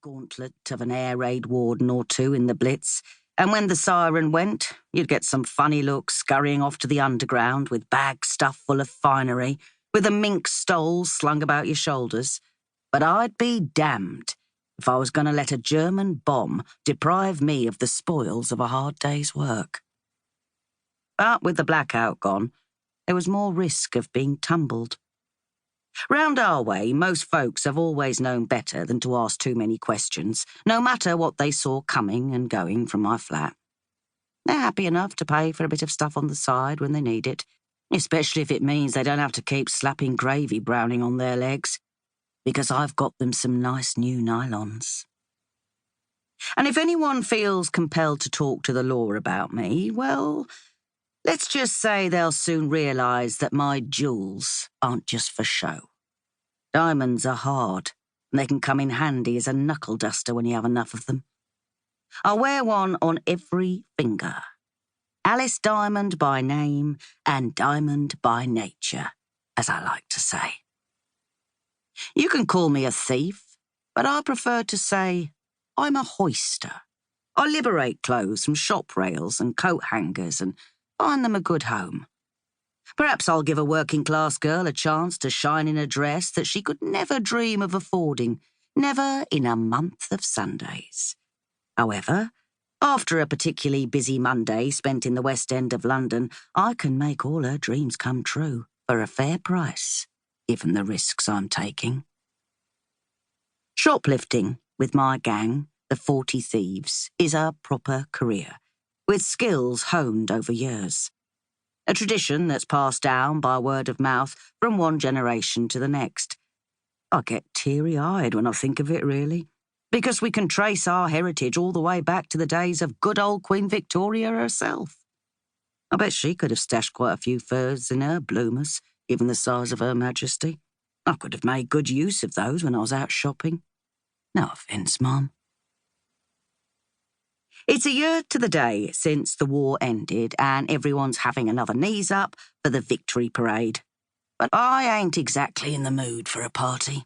gauntlet of an air raid warden or two in the Blitz, and when the siren went, you'd get some funny looks scurrying off to the underground with bags stuffed full of finery, with a mink stole slung about your shoulders. But I'd be damned if I was going to let a German bomb deprive me of the spoils of a hard day's work. But with the blackout gone, there was more risk of being tumbled. Round our way, most folks have always known better than to ask too many questions, no matter what they saw coming and going from my flat. They're happy enough to pay for a bit of stuff on the side when they need it, especially if it means they don't have to keep slapping gravy browning on their legs, because I've got them some nice new nylons. And if anyone feels compelled to talk to the law about me, well, let's just say they'll soon realise that my jewels aren't just for show. Diamonds are hard, and they can come in handy as a knuckle duster when you have enough of them. I wear one on every finger. Alice Diamond by name and Diamond by nature, as I like to say. You can call me a thief, but I prefer to say I'm a hoister. I liberate clothes from shop rails and coat hangers and find them a good home. Perhaps I'll give a working-class girl a chance to shine in a dress that she could never dream of affording, never in a month of Sundays. However, after a particularly busy Monday spent in the West End of London, I can make all her dreams come true for a fair price, given the risks I'm taking. Shoplifting with my gang, the 40 Thieves, is a proper career, with skills honed over years. A tradition that's passed down by word of mouth from one generation to the next. I get teary-eyed when I think of it, really, because we can trace our heritage all the way back to the days of good old Queen Victoria herself. I bet she could have stashed quite a few furs in her bloomers, given the size of Her Majesty. I could have made good use of those when I was out shopping. No offence, Mum. It's a year to the day since the war ended and everyone's having another knees up for the victory parade. But I ain't exactly in the mood for a party.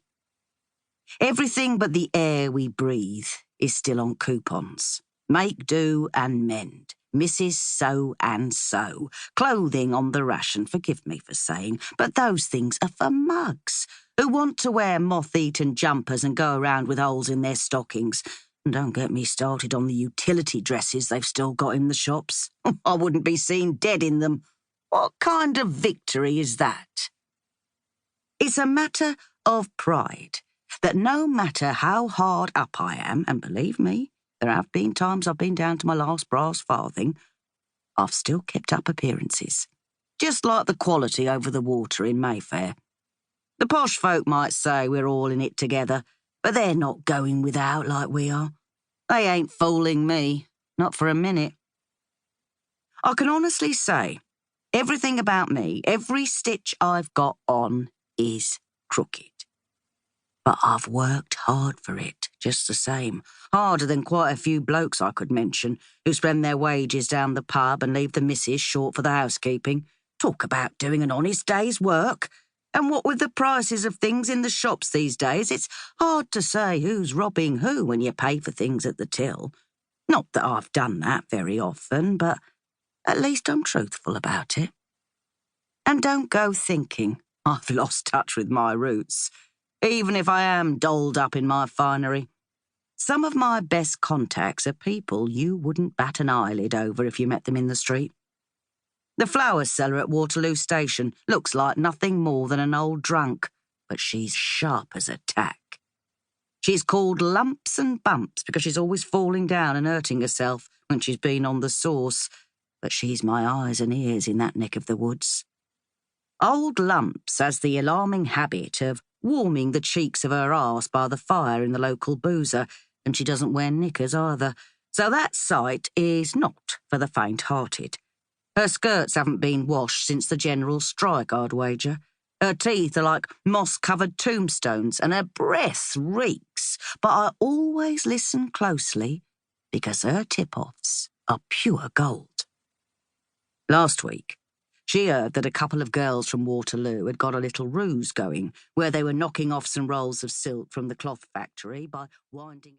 Everything but the air we breathe is still on coupons. Make do and mend. Mrs. So and so. Clothing on the ration, forgive me for saying, but those things are for mugs who want to wear moth-eaten jumpers and go around with holes in their stockings. And don't get me started on the utility dresses they've still got in the shops. I wouldn't be seen dead in them. What kind of victory is that? It's a matter of pride that no matter how hard up I am, and believe me, there have been times I've been down to my last brass farthing, I've still kept up appearances. Just like the quality over the water in Mayfair. The posh folk might say we're all in it together, but they're not going without like we are. They ain't fooling me, not for a minute. I can honestly say, everything about me, every stitch I've got on, is crooked. But I've worked hard for it, just the same. Harder than quite a few blokes I could mention, who spend their wages down the pub and leave the missus short for the housekeeping. Talk about doing an honest day's work. And what with the prices of things in the shops these days, it's hard to say who's robbing who when you pay for things at the till. Not that I've done that very often, but at least I'm truthful about it. And don't go thinking I've lost touch with my roots, even if I am dolled up in my finery. Some of my best contacts are people you wouldn't bat an eyelid over if you met them in the street. The flower seller at Waterloo Station looks like nothing more than an old drunk, but she's sharp as a tack. She's called Lumps and Bumps because she's always falling down and hurting herself when she's been on the sauce, but she's my eyes and ears in that neck of the woods. Old Lumps has the alarming habit of warming the cheeks of her arse by the fire in the local boozer, and she doesn't wear knickers either, so that sight is not for the faint-hearted. Her skirts haven't been washed since the general strike, I'd wager. Her teeth are like moss-covered tombstones, and her breath reeks. But I always listen closely because her tip-offs are pure gold. Last week, she heard that a couple of girls from Waterloo had got a little ruse going, where they were knocking off some rolls of silk from the cloth factory by winding...